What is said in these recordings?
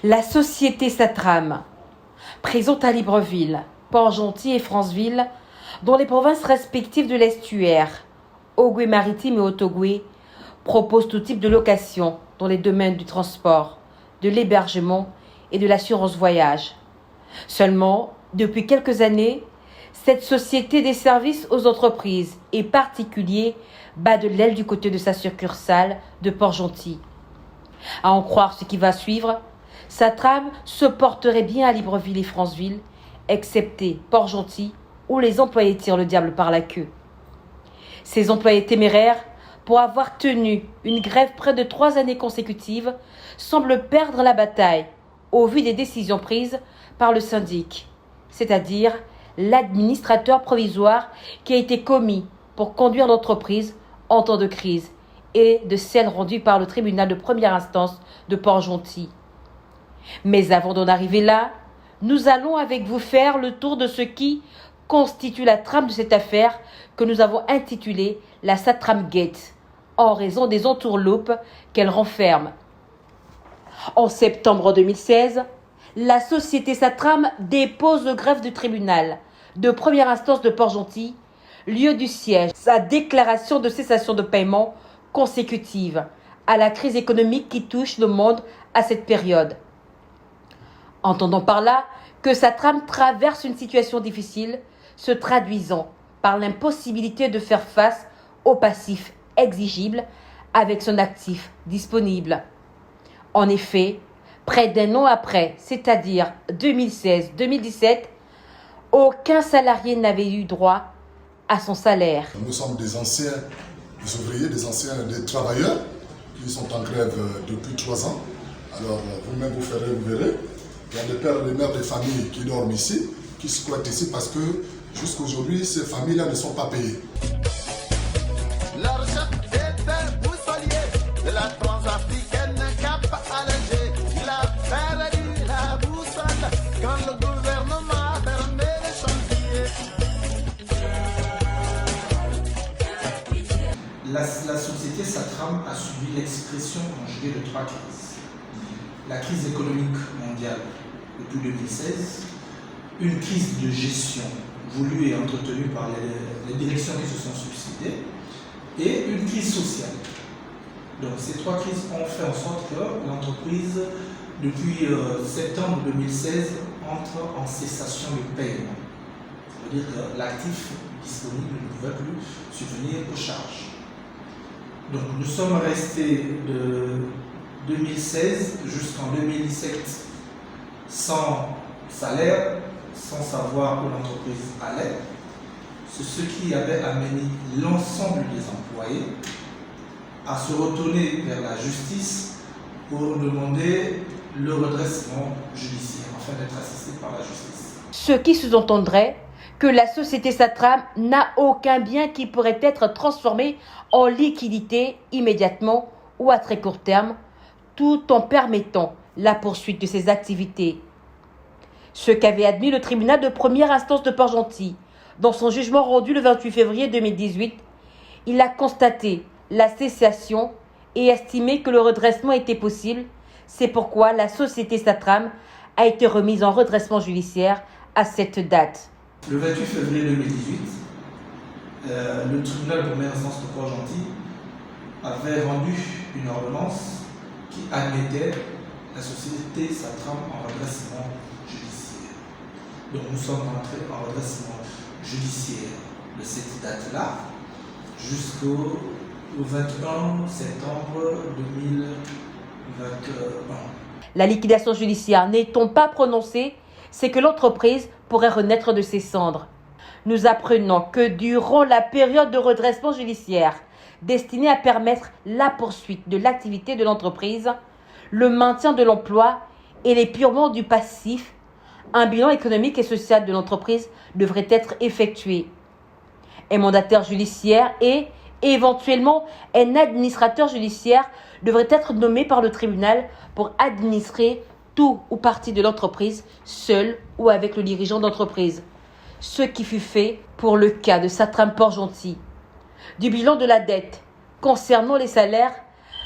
La société Satram, présente à Libreville, Port-Gentil et Franceville, dont les provinces respectives de l'estuaire, Ogooué-Maritime et Otogooué, propose tout type de location dans les domaines du transport, de l'hébergement et de l'assurance voyage. Seulement, depuis quelques années, cette société des services aux entreprises et particuliers bat de l'aile du côté de sa succursale de Port-Gentil. À en croire ce qui va suivre, Satram se porterait bien à Libreville et Franceville, excepté Port-Gentil, où les employés tirent le diable par la queue. Ces employés téméraires, pour avoir tenu une grève près de 3 années consécutives, semblent perdre la bataille au vu des décisions prises par le syndic, c'est-à-dire l'administrateur provisoire qui a été commis pour conduire l'entreprise en temps de crise et de celle rendue par le tribunal de première instance de Port-Gentil. Mais avant d'en arriver là, nous allons avec vous faire le tour de ce qui constitue la trame de cette affaire que nous avons intitulée la Satram Gate, en raison des entourloupes qu'elle renferme. En septembre 2016, la société Satram dépose le greffe du tribunal de première instance de Port-Gentil, lieu du siège, sa déclaration de cessation de paiement consécutive à la crise économique qui touche le monde à cette période. Entendons par là que Satram traverse une situation difficile, se traduisant par l'impossibilité de faire face au passif exigible avec son actif disponible. En effet, près d'un an après, c'est-à-dire 2016-2017, aucun salarié n'avait eu droit à son salaire. Nous sommes des anciens, des ouvriers, des travailleurs qui sont en grève depuis 3 ans. Alors vous-même vous verrez. Il y a des pères et des mères de familles qui dorment ici, qui squattent ici parce que jusqu'à aujourd'hui, ces familles-là ne sont pas payées. L'argent est un boussolier de la transafricaine Cap Allégé. Il a perdu la boussole quand le gouvernement a fermé les chantiers. La société Satram a subi l'expression conjuguée de 3 crises. La crise économique mondiale depuis 2016, une crise de gestion voulue et entretenue par les directions qui se sont succédées, et une crise sociale. Donc ces 3 crises ont fait en sorte que l'entreprise, depuis septembre 2016, entre en cessation de paiement. Ça veut dire que l'actif disponible ne pouvait plus subvenir aux charges. Donc nous sommes restés de 2016 jusqu'en 2017 sans salaire, sans savoir où l'entreprise allait. C'est ce qui avait amené l'ensemble des employés à se retourner vers la justice pour demander le redressement judiciaire, afin d'être assistés par la justice. Ce qui sous-entendrait que la société Satram n'a aucun bien qui pourrait être transformé en liquidité immédiatement ou à très court terme, tout en permettant la poursuite de ses activités. Ce qu'avait admis le tribunal de première instance de Port-Gentil dans son jugement rendu le 28 février 2018, il a constaté la cessation et estimé que le redressement était possible. C'est pourquoi la société Satram a été remise en redressement judiciaire à cette date. Le 28 février 2018, le tribunal de première instance de Port-Gentil avait rendu une ordonnance qui admettait la société Satram en redressement judiciaire. Donc nous sommes entrés en redressement judiciaire de cette date-là jusqu'au 21 septembre 2021. La liquidation judiciaire n'étant pas prononcée, c'est que l'entreprise pourrait renaître de ses cendres. Nous apprenons que durant la période de redressement judiciaire, destinée à permettre la poursuite de l'activité de l'entreprise, le maintien de l'emploi et l'épurement du passif, un bilan économique et social de l'entreprise devrait être effectué. Un mandataire judiciaire et, éventuellement, un administrateur judiciaire devrait être nommé par le tribunal pour administrer tout ou partie de l'entreprise, seul ou avec le dirigeant d'entreprise. Ce qui fut fait pour le cas de Satram Port-Gentil. Du bilan de la dette concernant les salaires,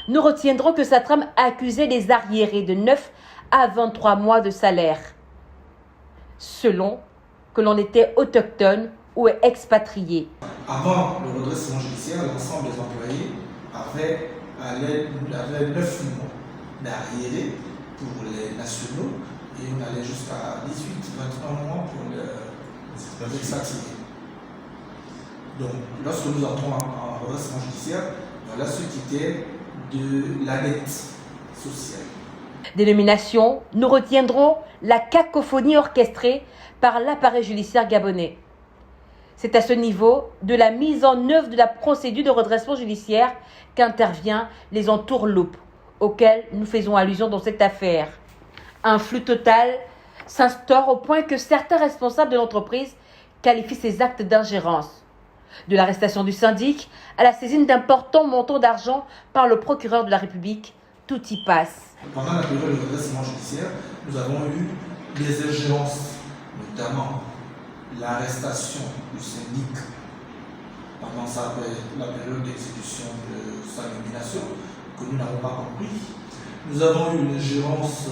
nous retiendrons que Satram accusait les arriérés de 9 à 23 mois de salaire, selon que l'on était autochtone ou expatrié. Avant le redressement judiciaire, l'ensemble des employés avaient 9 mois d'arriérés pour les nationaux et on allait jusqu'à 18-21 mois pour les expatriés. Donc, lorsque nous entrons en redressement judiciaire, voilà ce qui était de la dette sociale. Dénomination, nous retiendrons la cacophonie orchestrée par l'appareil judiciaire gabonais. C'est à ce niveau de la mise en œuvre de la procédure de redressement judiciaire qu'intervient les entourloupes auxquelles nous faisons allusion dans cette affaire. Un flou total s'instaure au point que certains responsables de l'entreprise qualifient ces actes d'ingérence. De l'arrestation du syndic à la saisine d'importants montants d'argent par le procureur de la République, tout y passe. Pendant la période de redressement judiciaire, nous avons eu des ingérences, notamment l'arrestation du syndic pendant la période d'exécution de sa nomination, que nous n'avons pas compris. Nous avons eu l'ingérence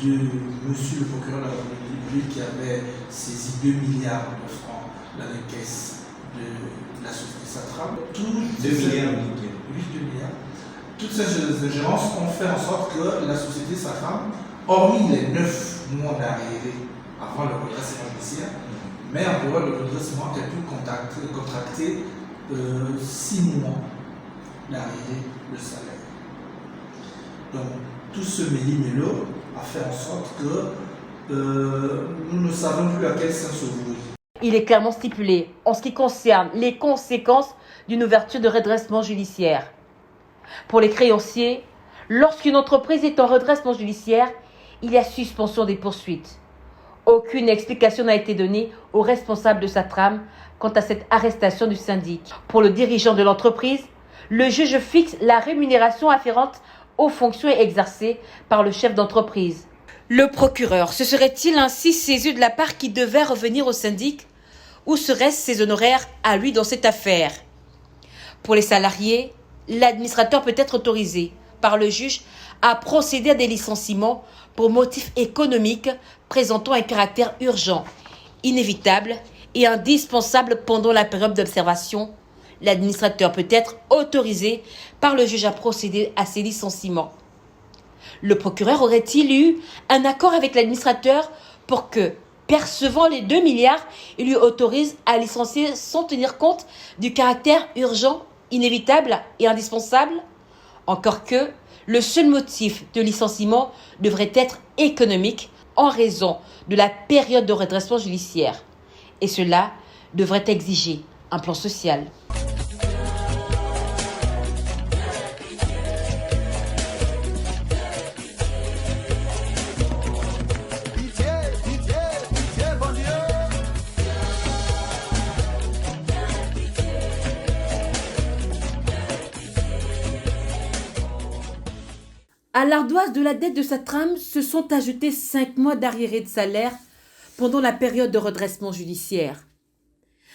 de monsieur le procureur de la République qui avait saisi 2 milliards de francs dans les caisses de la société Satram. 2 milliards. Oui, 2 milliards. Toutes ces ingérences ont fait en sorte que la société Satram, hormis les 9 mois d'arrivée avant le redressement judiciaire, mais en période de redressement, elle a pu contracter 6 mois d'arrivée de salaire. Donc, tout ce méli-mélo a fait en sorte que nous ne savons plus à quel sens se vouer. Il est clairement stipulé en ce qui concerne les conséquences d'une ouverture de redressement judiciaire. Pour les créanciers, lorsqu'une entreprise est en redressement judiciaire, il y a suspension des poursuites. Aucune explication n'a été donnée aux responsables de Satram quant à cette arrestation du syndic. Pour le dirigeant de l'entreprise, le juge fixe la rémunération afférente aux fonctions exercées par le chef d'entreprise. Le procureur se serait-il ainsi saisi de la part qui devait revenir au syndic ou seraient-ce ses honoraires à lui dans cette affaire? Pour les salariés, l'administrateur peut être autorisé par le juge à procéder à des licenciements pour motifs économiques présentant un caractère urgent, inévitable et indispensable pendant la période d'observation. L'administrateur peut être autorisé par le juge à procéder à ces licenciements. Le procureur aurait-il eu un accord avec l'administrateur pour que, percevant les 2 milliards, il lui autorise à licencier sans tenir compte du caractère urgent, inévitable et indispensable? Encore que, le seul motif de licenciement devrait être économique en raison de la période de redressement judiciaire. Et cela devrait exiger un plan social. Pitié, pitié, pitié, bon Dieu. À l'ardoise de la dette de Satram se sont ajoutés 5 mois d'arriérés de salaire pendant la période de redressement judiciaire.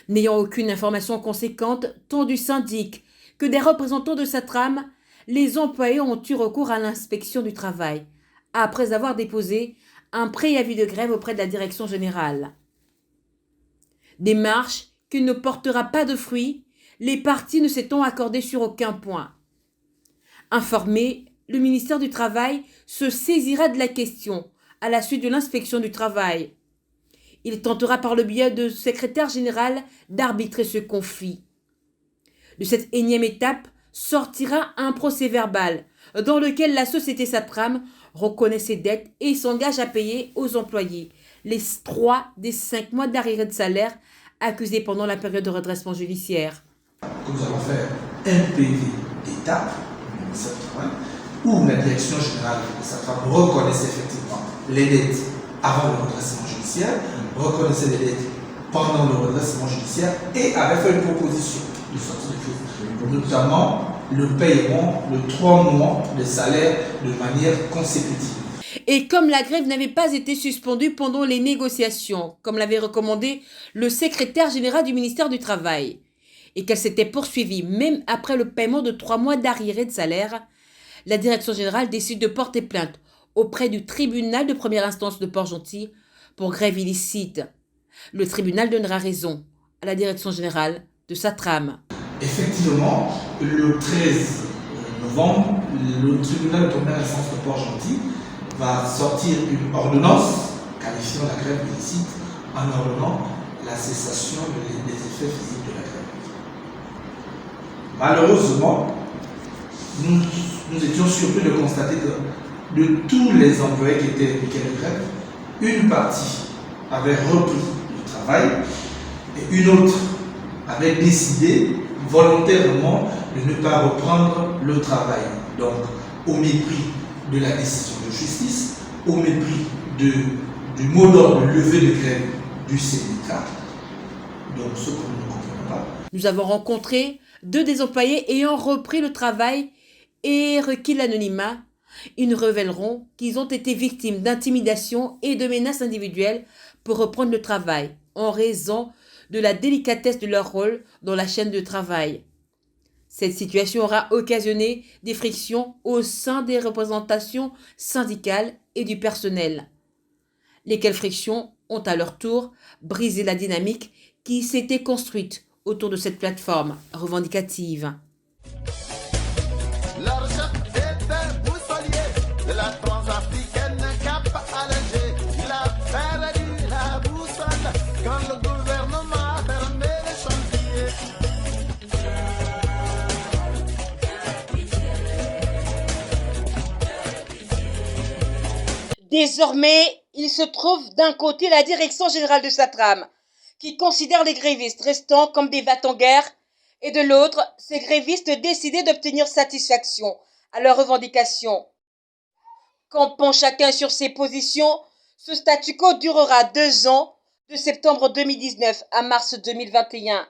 N'ayant aucune information conséquente, tant du syndic que des représentants de Satram, les employés ont eu recours à l'inspection du travail, après avoir déposé un préavis de grève auprès de la direction générale. Démarche qui ne portera pas de fruits, les parties ne s'étant accordées sur aucun point. Informé, le ministère du Travail se saisira de la question à la suite de l'inspection du travail. Il tentera par le biais de secrétaire général d'arbitrer ce conflit. De cette énième étape sortira un procès-verbal dans lequel la société Satram reconnaît ses dettes et s'engage à payer aux employés les 3 des 5 mois d'arriérés de salaire accusés pendant la période de redressement judiciaire. Que nous allons faire un PV d'État, le ministère du Travail, où la direction générale de SATRAM reconnaissait effectivement les dettes avant le redressement judiciaire, reconnaissait les dettes pendant le redressement judiciaire et avait fait une proposition de sortie de crise, notamment le paiement de 3 mois de salaire de manière consécutive. Et comme la grève n'avait pas été suspendue pendant les négociations, comme l'avait recommandé le secrétaire général du ministère du Travail, et qu'elle s'était poursuivie même après le paiement de 3 mois d'arriérés de salaire, la direction générale décide de porter plainte auprès du tribunal de première instance de Port-Gentil pour grève illicite. Le tribunal donnera raison à la direction générale de SATRAM. Effectivement, le 13 novembre, le tribunal de première instance de Port-Gentil va sortir une ordonnance qualifiant la grève illicite en ordonnant la cessation des effets physiques de la grève. Malheureusement, nous étions surpris de constater que de tous les employés qui étaient impliqués de grève, une partie avait repris le travail et une autre avait décidé volontairement de ne pas reprendre le travail. Donc, au mépris de la décision de justice, au mépris du mot d'ordre de levée de grève du syndicat. Donc, ce que nous ne comprenons pas. Nous avons rencontré 2 des employés ayant repris le travail et requis l'anonymat. Ils nous révéleront qu'ils ont été victimes d'intimidation et de menaces individuelles pour reprendre le travail en raison de la délicatesse de leur rôle dans la chaîne de travail. Cette situation aura occasionné des frictions au sein des représentations syndicales et du personnel, lesquelles frictions ont à leur tour brisé la dynamique qui s'était construite autour de cette plateforme revendicative. Leur chef était boussolier de la transafricaine Cap Alger. Il a perdu la boussole quand le gouvernement a fermé les chantiers. Désormais, il se trouve d'un côté la direction générale de SATRAM, qui considère les grévistes restants comme des va-t-en-guerre, et de l'autre, ces grévistes décidés d'obtenir satisfaction à leurs revendications. Campant chacun sur ses positions, ce statu quo durera 2 ans, de septembre 2019 à mars 2021.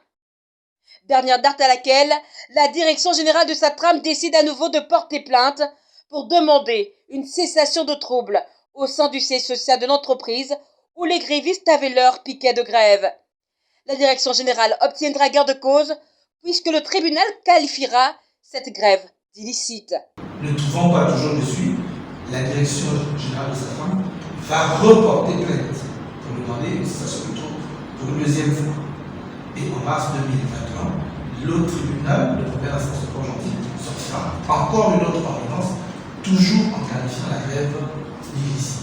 Dernière date à laquelle la direction générale de SATRAM décide à nouveau de porter plainte pour demander une cessation de troubles au sein du siège social de l'entreprise où les grévistes avaient leur piquet de grève. La direction générale obtiendra gain de cause puisque le tribunal qualifiera cette grève d'illicite. Ne trouvant pas toujours de suite, la direction générale de SATRAM va reporter plainte pour demander une cessation de troubles pour une 2e fois. Et en mars 2021, le tribunal de première instance de Port-Gentil sortira encore une autre ordonnance, toujours en qualifiant la grève d'illicite.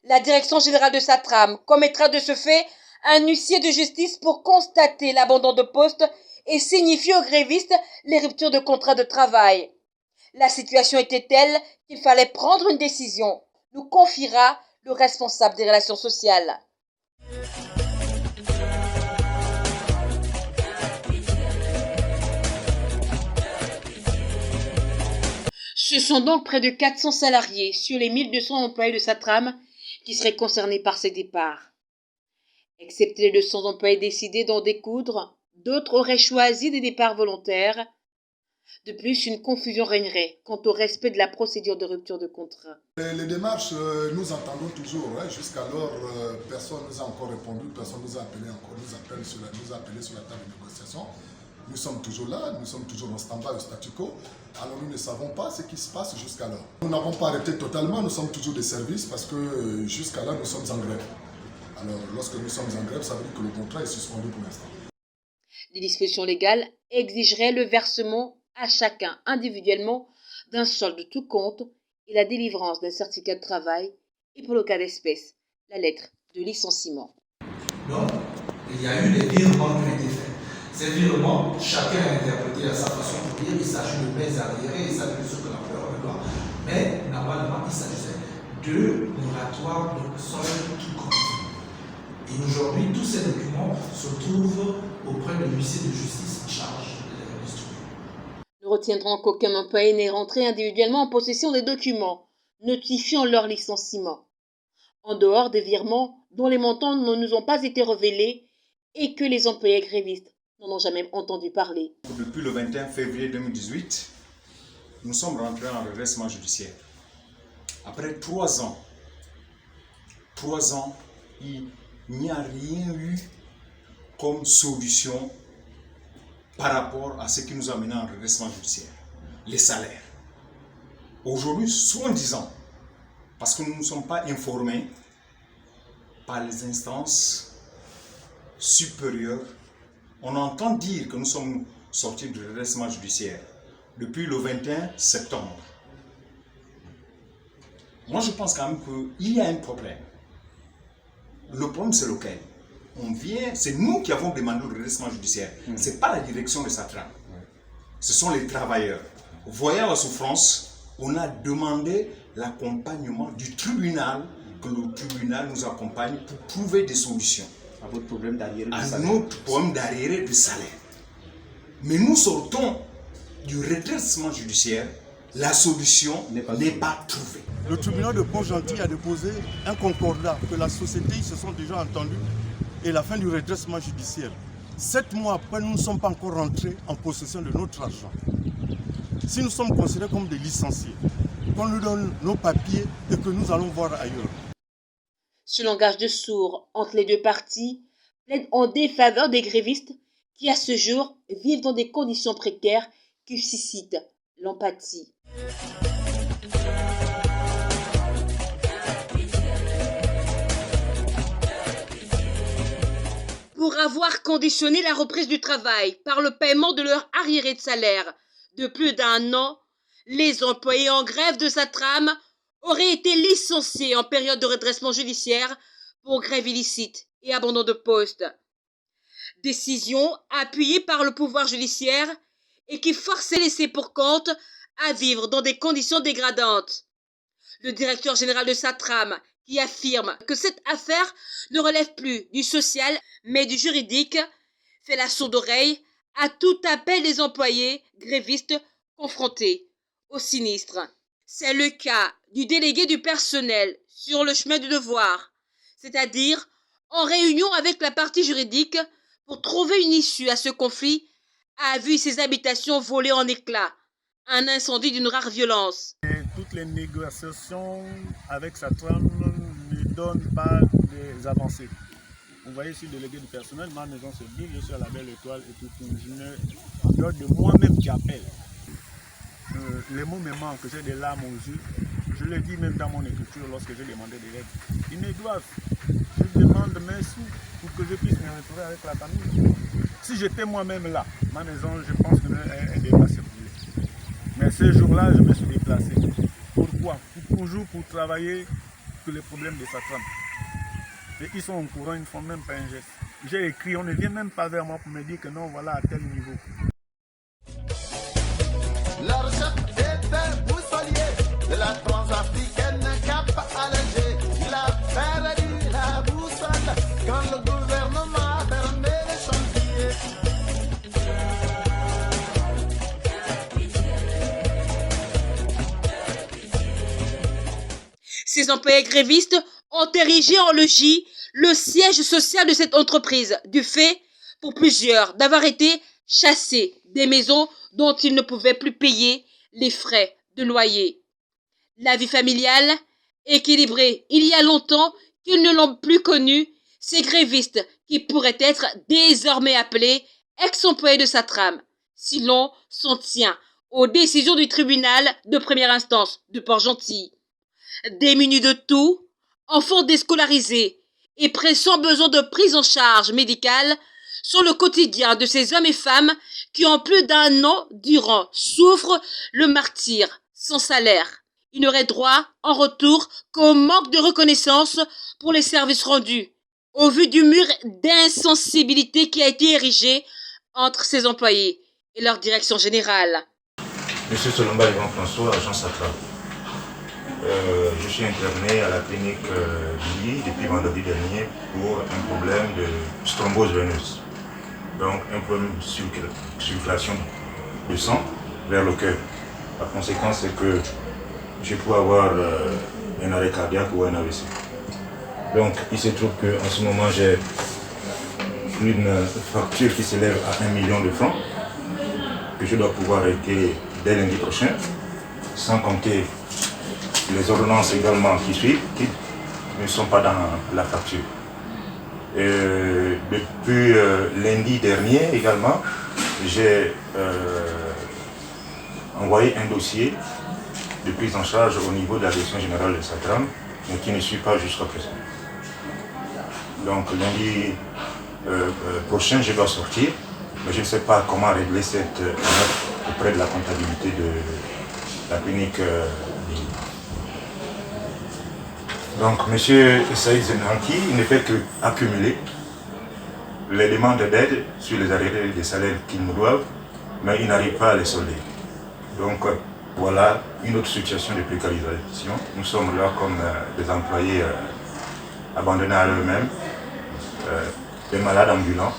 La direction générale de SATRAM commettra de ce fait un huissier de justice pour constater l'abandon de poste et signifier aux grévistes les ruptures de contrat de travail. La situation était telle qu'il fallait prendre une décision, nous confiera le responsable des relations sociales. Ce sont donc près de 400 salariés sur les 1200 employés de SATRAM qui seraient concernés par ces départs. Excepté les 200 employés décidés d'en découdre, d'autres auraient choisi des départs volontaires. De plus, une confusion régnerait quant au respect de la procédure de rupture de contrat. Les démarches, nous entendons toujours. Jusqu'alors, personne ne nous a encore répondu, personne ne nous a appelé encore, nous a appelé sur la table de négociation. Nous sommes toujours là, nous sommes toujours en stand-by au statu quo. Alors nous ne savons pas ce qui se passe jusqu'alors. Nous n'avons pas arrêté totalement, nous sommes toujours des services parce que jusqu'à là, nous sommes en grève. Alors lorsque nous sommes en grève, ça veut dire que le contrat est suspendu pour l'instant. Les dispositions légales exigeraient le versement à chacun individuellement d'un solde de tout compte et la délivrance d'un certificat de travail et pour le cas d'espèce, la lettre de licenciement. Donc, il y a eu des virements qui ont été faits. Ces virements, chacun a interprété à sa façon pour dire qu'il s'agit de baisse arriérés, il s'agit de ce que l'employeur veut voir. Mais normalement, il s'agissait de moratoire de solde tout compte. Et aujourd'hui, tous ces documents se trouvent auprès de l'huissier de justice en charge de les redistribuer. Nous retiendrons qu'aucun employé n'est rentré individuellement en possession des documents notifiant leur licenciement, en dehors des virements dont les montants ne nous ont pas été révélés et que les employés grévistes n'en ont jamais entendu parler. Depuis le 21 février 2018, nous sommes rentrés en redressement judiciaire. Après 3 ans, il n'y a rien eu comme solution par rapport à ce qui nous a mené en redressement judiciaire, les salaires. Aujourd'hui, soi-disant, parce que nous ne sommes pas informés par les instances supérieures, on entend dire que nous sommes sortis du redressement judiciaire depuis le 21 septembre. Moi, je pense quand même qu'il y a un problème. Le problème, c'est lequel? C'est nous qui avons demandé le redressement judiciaire. Ce n'est pas la direction de Satram. Ce sont les travailleurs. Voyant la souffrance, on a demandé l'accompagnement du tribunal, que le tribunal nous accompagne pour trouver des solutions. À votre problème d'arriéré de À salaire. notre problème d'arriéré de salaire. Mais nous sortons du redressement judiciaire, la solution n'est pas trouvée. Le tribunal de Port-Gentil a déposé un concordat que la société, ils se sont déjà entendus et la fin du redressement judiciaire. 7 mois après, nous ne sommes pas encore rentrés en possession de notre argent. Si nous sommes considérés comme des licenciés, qu'on nous donne nos papiers et que nous allons voir ailleurs. Ce langage de sourds entre les deux parties plaide en défaveur des grévistes qui, à ce jour, vivent dans des conditions précaires qui suscitent l'empathie. Pour avoir conditionné la reprise du travail par le paiement de leur arriéré de salaire de plus d'1 an, les employés en grève de Satram auraient été licenciés en période de redressement judiciaire pour grève illicite et abandon de poste. Décision appuyée par le pouvoir judiciaire et qui force les laissés pour compte à vivre dans des conditions dégradantes. Le directeur général de Satram, qui affirme que cette affaire ne relève plus du social mais du juridique, fait la sourde oreille à tout appel des employés grévistes confrontés au sinistre. C'est le cas du délégué du personnel sur le chemin du devoir, c'est-à-dire en réunion avec la partie juridique pour trouver une issue à ce conflit, a vu ses habitations voler en éclats. Un incendie d'une rare violence. Toutes les négociations avec Satram ne donnent pas des avancées. Vous voyez, je suis délégué du personnel, ma maison se dit, je suis à la Belle Étoile et tout. En dehors de moi-même qui appelle. Les mots me manquent, j'ai des larmes aux yeux. Je le dis même dans mon écriture lorsque j'ai demandé des aides. Ils me doivent. Je demande mes sous pour que je puisse me retrouver avec la famille. Si j'étais moi-même là, ma maison, je pense qu'elle n'est pas circulée. Mais ce jour-là, je me suis déplacé. Pourquoi? Toujours pour travailler sur les problèmes de Satram. Et ils sont au courant, ils ne font même pas un geste. J'ai écrit, on ne vient même pas vers moi pour me dire que non, voilà à tel niveau. Leur chef était boussolier de la transafricaine Cap Alger. Il a perdu la boussole quand le gouvernement a fermé les chantiers. Ces employés grévistes ont érigé en logis le siège social de cette entreprise, du fait, pour plusieurs, d'avoir été chassés des maisons dont ils ne pouvaient plus payer les frais de loyer. La vie familiale, équilibrée il y a longtemps qu'ils ne l'ont plus connue, ces grévistes qui pourraient être désormais appelés ex-employés de Satram, si l'on s'en tient aux décisions du tribunal de première instance de Port-Gentil. Démunis de tout, enfants déscolarisés et pressant besoin de prise en charge médicale sont le quotidien de ces hommes et femmes qui en plus d'1 an durant souffrent le martyre sans salaire. Ils n'auraient droit en retour qu'au manque de reconnaissance pour les services rendus, au vu du mur d'insensibilité qui a été érigé entre ces employés et leur direction générale. Monsieur Solomba Yvan François, agent Satram. je suis interné à la clinique d'Ili depuis vendredi dernier pour un problème de thrombose veineuse. Donc un problème de circulation de sang vers le cœur. La conséquence c'est que je peux avoir un arrêt cardiaque ou un AVC. Donc il se trouve qu'en ce moment j'ai une facture qui s'élève à 1 million de francs que je dois pouvoir arrêter dès lundi prochain, sans compter les ordonnances également qui suivent, qui ne sont pas dans la facture. Depuis lundi dernier également, j'ai envoyé un dossier de prise en charge au niveau de la direction générale de Satram, mais qui ne suit pas jusqu'à présent. Donc lundi prochain, je dois sortir, mais je ne sais pas comment régler cette note auprès de la comptabilité de la clinique. Donc M. Saïd Zenanki, il ne fait qu'accumuler les demandes d'aide sur les arrêts des salaires qu'ils nous doivent, mais il n'arrive pas à les solder. Donc voilà une autre situation de précarisation. Nous sommes là comme des employés abandonnés à eux-mêmes, des malades ambulants.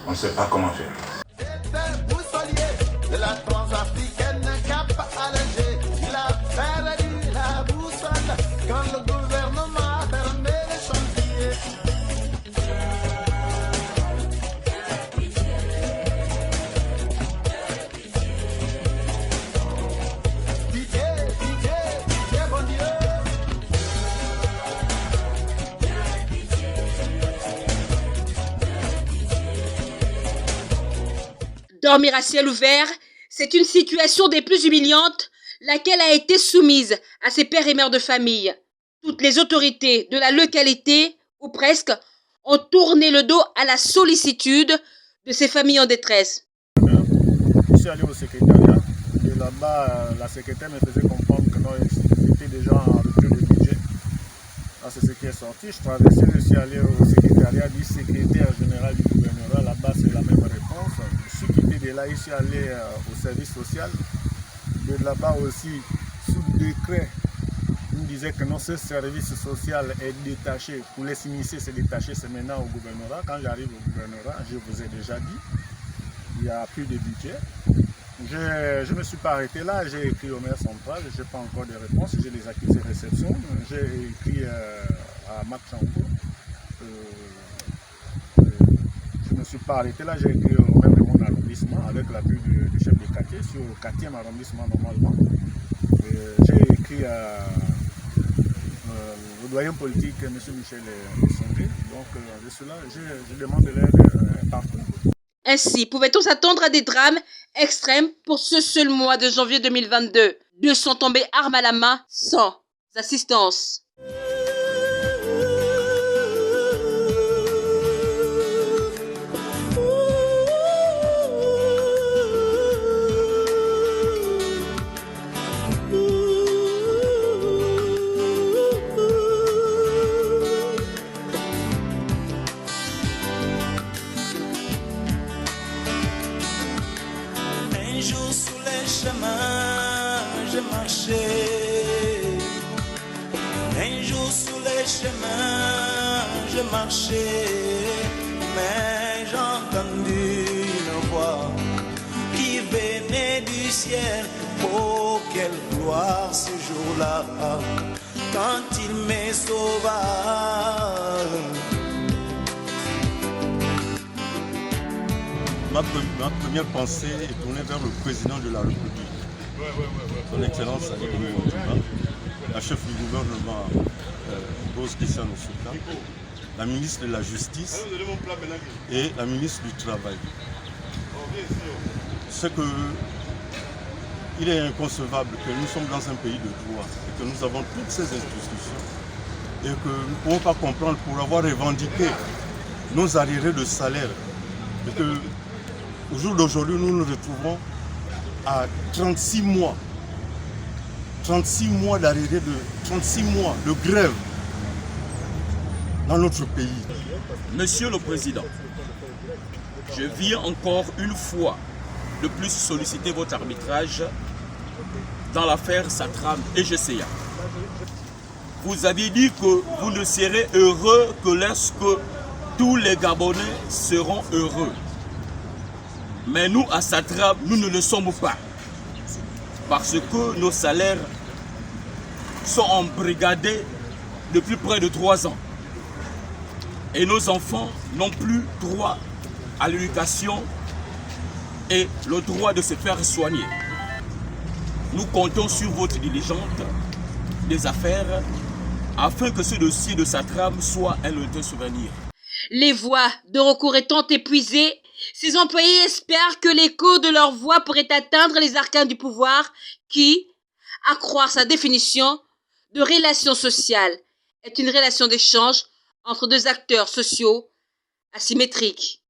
On ne sait pas comment faire. C'était Boussolier de la transafricaine Cap Alger. Il a perdu la boussole quand le gouvernement a fermé les chantiers. Pitié, bon Dieu. Dormir à ciel ouvert, c'est une situation des plus humiliantes, laquelle a été soumise à ces pères et mères de famille. Toutes les autorités de la localité, ou presque, ont tourné le dos à la sollicitude de ces familles en détresse. Je suis allé au secrétariat et là-bas, la secrétaire me faisait comprendre que non, j'étais déjà en rupture de budget. Là, c'est ce qui est sorti. Je traversais, je suis allé au secrétariat du secrétaire général du gouvernement. Là-bas, c'est la même réponse. Je suis quitté de là, je suis allé au service social. De là-bas aussi, sous décret, il me disait que non, ce service social est détaché. Pour les initiés, c'est détaché, c'est maintenant au gouvernement. Quand j'arrive au gouvernement, je vous ai déjà dit, il n'y a plus de budget. Je ne me suis pas arrêté là, j'ai écrit au maire central, je n'ai pas encore de réponse, j'ai les accusés de réception, j'ai écrit à Mac Chanko. Je ne me suis pas arrêté là, j'ai écrit au maire de mon arrondissement avec l'appui du chef de quartier, sur le 4e arrondissement normalement. J'ai écrit au doyen politique, M. Michel Songé, donc de cela, je demande de l'aide partout. Ainsi, pouvait-on s'attendre à des drames extrêmes pour ce seul mois de janvier 2022 ? 200 tombés armes à la main, sans assistance. Un jour sous les chemins, je marchais. Un jour sous les chemins, je marchais. Mais j'ai entendu une voix qui venait du ciel. Oh, quelle gloire ce jour-là, quand il me sauva. Ma première pensée est tournée vers le président de la République, son Excellence Ali Bongo Ondimba, la chef du gouvernement Rose Christiane Souka, la ministre de la Justice et la ministre du Travail. C'est que il est inconcevable que nous sommes dans un pays de droit et que nous avons toutes ces institutions et que nous ne pouvons pas comprendre pour avoir revendiqué nos arriérés de salaire et que au jour d'aujourd'hui, nous nous retrouvons à 36 mois. 36 mois d'arrivée de 36 mois de grève dans notre pays. Monsieur le Président, je viens encore une fois de plus solliciter votre arbitrage dans l'affaire Satram et GCA. vous aviez dit que vous ne serez heureux que lorsque tous les Gabonais seront heureux. Mais nous, à Satram, nous ne le sommes pas. Parce que nos salaires sont embrigadés depuis près de 3 ans. Et nos enfants n'ont plus droit à l'éducation et le droit de se faire soigner. Nous comptons sur votre diligente des affaires afin que ce dossier de Satram soit un lointain souvenir. Les voies de recours étant épuisées, ces employés espèrent que l'écho de leur voix pourrait atteindre les arcanes du pouvoir qui, à croire sa définition de relation sociale, est une relation d'échange entre 2 acteurs sociaux asymétriques.